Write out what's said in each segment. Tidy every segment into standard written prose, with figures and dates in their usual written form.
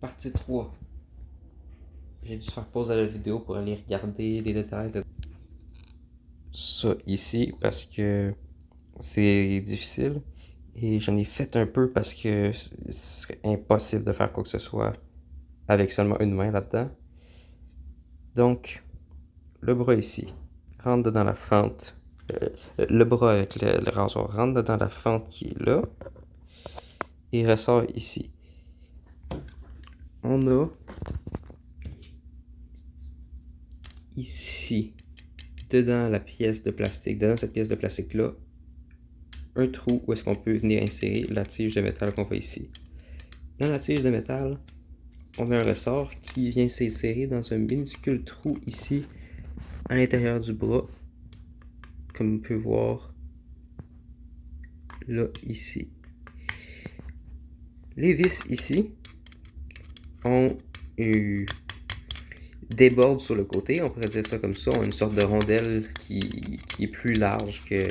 Partie 3. J'ai dû faire pause à la vidéo pour aller regarder les détails de ça ici parce que c'est difficile et j'en ai fait un peu parce que ce serait impossible de faire quoi que ce soit avec seulement une main là-dedans. Donc, le bras ici rentre dans la fente. Le bras avec le rasoir rentre dans la fente qui est là et ressort ici. On a ici, dedans la pièce de plastique, dedans cette pièce de plastique là, un trou où est-ce qu'on peut venir insérer la tige de métal qu'on voit ici. Dans la tige de métal, on a un ressort qui vient s'insérer dans un minuscule trou ici à l'intérieur du bras, comme on peut voir là ici. Les vis ici ont débordent sur le côté, on pourrait dire ça comme ça, ont une sorte de rondelle qui est plus large que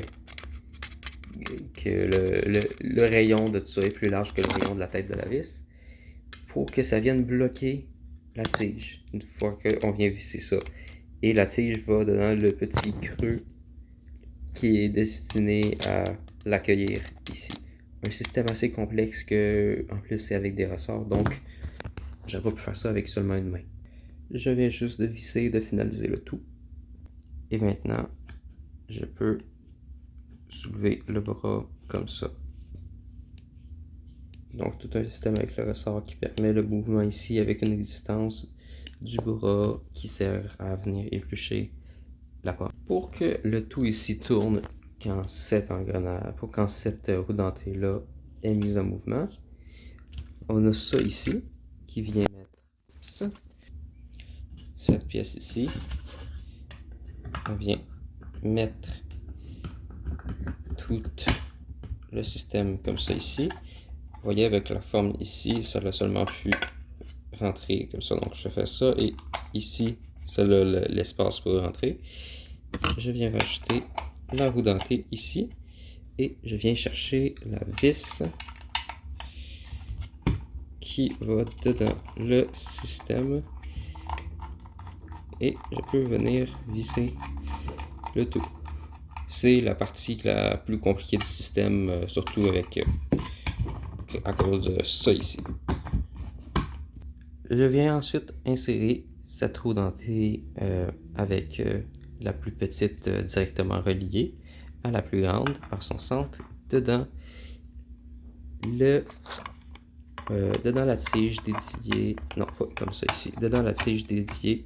le rayon de tout ça est plus large que le rayon de la tête de la vis, pour que ça vienne bloquer la tige une fois qu'on vient visser ça. Et la tige va dans le petit creux qui est destiné à l'accueillir ici. Un système assez complexe que, en plus, c'est avec des ressorts, donc j'aurais pas pu faire ça avec seulement une main. Je viens juste de visser et de finaliser le tout. Et maintenant, je peux soulever le bras comme ça. Donc tout un système avec le ressort qui permet le mouvement ici avec une distance du bras qui sert à venir éplucher la pomme. Pour que le tout ici tourne quand cette engrenage, pour quand cette roue dentée là est mise en mouvement, on a ça ici qui vient mettre ça. Cette pièce ici, on vient mettre tout le système comme ça ici. Vous voyez, avec la forme ici, ça a seulement pu rentrer comme ça. Donc je fais ça et ici, c'est l'espace pour rentrer. Je viens rajouter la roue dentée ici et je viens chercher la vis qui va dedans le système et je peux venir visser le tout. C'est la partie la plus compliquée du système, surtout à cause de ça ici. Je viens ensuite insérer cette roue dentée avec la plus petite directement reliée à la plus grande par son centre dedans dedans la tige dédiée, non pas comme ça ici, dedans la tige dédiée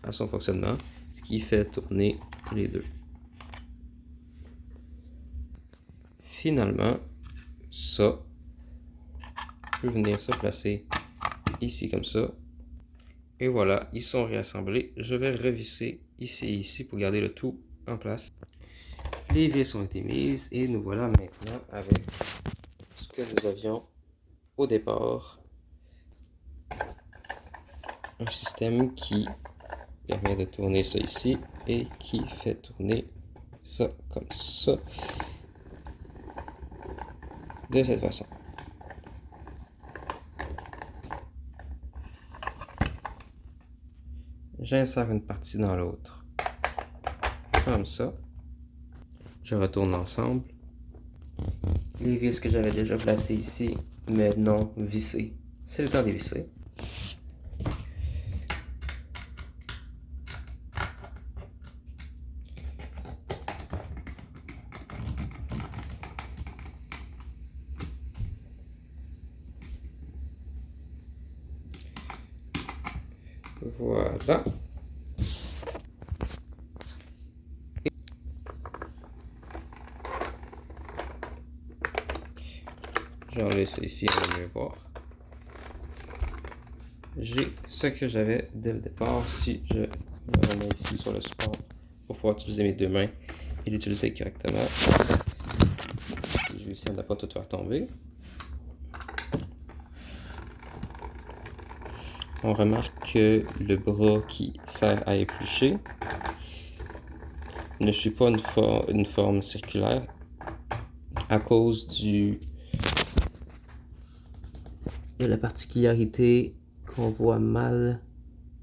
à son fonctionnement, ce qui fait tourner les deux. Finalement, ça peut venir se placer ici comme ça. Et voilà, ils sont réassemblés. Je vais revisser ici et ici pour garder le tout en place. Les vis ont été mises et nous voilà maintenant avec ce que nous avions au départ. Un système qui permet de tourner ça ici et qui fait tourner ça comme ça. De cette façon. J'insère une partie dans l'autre. Comme ça. Je retourne l'ensemble. Les vis que j'avais déjà placées ici, mais non vissées. C'est le temps de visser. Voilà. J'enlève ça ici, on va mieux voir. J'ai ce que j'avais dès le départ. Si je me remets ici sur le support pour pouvoir utiliser mes deux mains et l'utiliser correctement. Si je vais essayer de ne pas tout faire tomber. On remarque que le bras qui sert à éplucher ne suit pas une forme circulaire à cause il y a la particularité qu'on voit mal,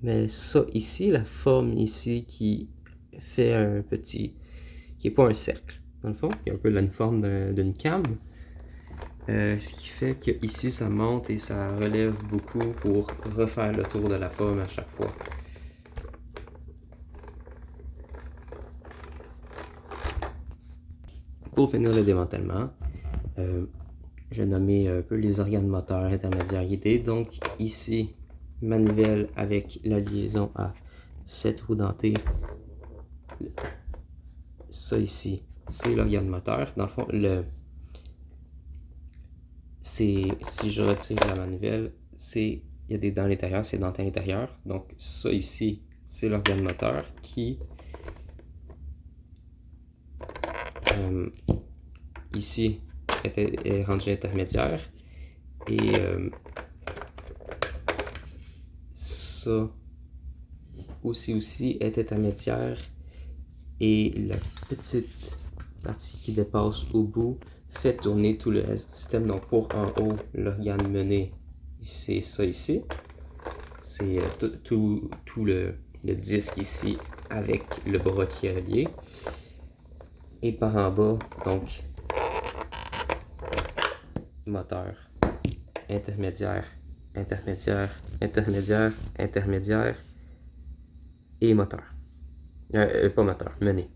mais ça ici, la forme ici qui fait un petit, qui est pas un cercle, dans le fond, qui est un peu la forme d'une came. Ce qui fait que ici ça monte et ça relève beaucoup pour refaire le tour de la pomme à chaque fois. Pour finir le démantèlement, je vais nommer un peu les organes moteurs intermédiaires guidés. Donc ici, manivelle avec la liaison à cette roue dentée. Ça ici, c'est l'organe moteur. Dans le fond, si je retire la manivelle, il y a des dents à l'intérieur, c'est dents à l'intérieur. Donc ça ici, c'est l'organe moteur qui ici est rendu intermédiaire et ça aussi est intermédiaire et la petite partie qui dépasse au bout fait tourner tout le reste du système. Donc pour en haut, l'organe mené, c'est ça ici. C'est tout le disque ici avec le bras qui est relié. Et par en bas, donc moteur, intermédiaire, intermédiaire, intermédiaire, intermédiaire et moteur. Pas moteur, mené.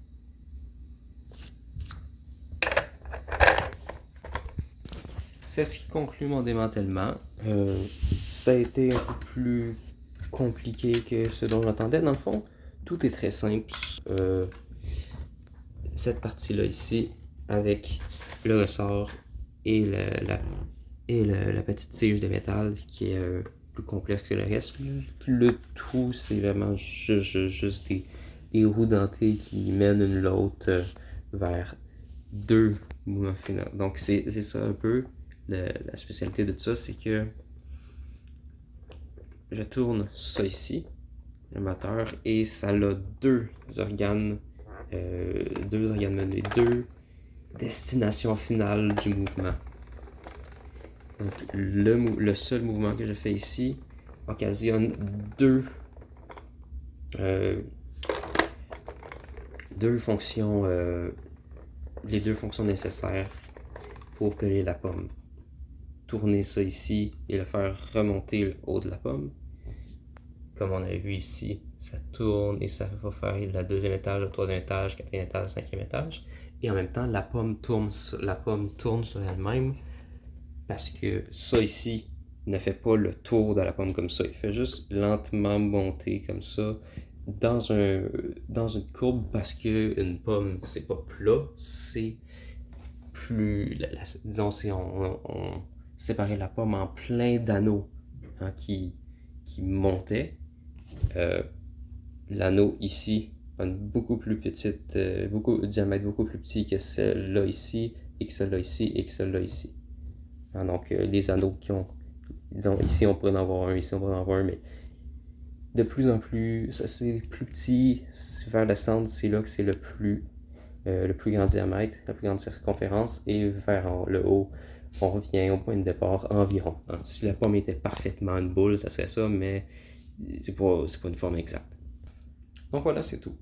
C'est ce qui conclut mon démantèlement. Ça a été un peu plus compliqué que ce dont j'attendais. Dans le fond, tout est très simple. Cette partie-là ici, avec le ressort et la petite tige de métal qui est plus complexe que le reste. Le tout, c'est vraiment juste des roues dentées qui mènent une l'autre vers deux mouvements finaux. Donc c'est ça un peu la spécialité de tout ça, c'est que je tourne ça ici, le moteur, et ça a deux organes menés, deux destinations finales du mouvement. Donc le seul mouvement que je fais ici occasionne deux fonctions, les deux fonctions nécessaires pour peler la pomme. Tourner ça ici et le faire remonter le haut de la pomme. Comme on a vu ici, ça tourne et ça va faire le deuxième étage, le troisième étage, quatrième étage, cinquième étage. Et en même temps, la pomme tourne sur elle-même parce que ça ici ne fait pas le tour de la pomme comme ça. Il fait juste lentement monter comme ça dans une courbe parce que une pomme, c'est pas plat, c'est plus... disons, on séparait la pomme en plein d'anneaux qui montaient. L'anneau ici a une beaucoup plus petite, diamètre beaucoup plus petit que celle-là ici, et que celle-là ici, et que celle-là ici. Donc les anneaux qui ont, disons, ici on pourrait en avoir un, ici on pourrait en avoir un, mais de plus en plus, ça c'est plus petit, vers le centre, c'est là que c'est le plus grand diamètre, la plus grande circonférence, et vers le haut, on revient au point de départ environ. Si la pomme était parfaitement une boule, ça serait ça, mais c'est pas une forme exacte. Donc voilà, c'est tout.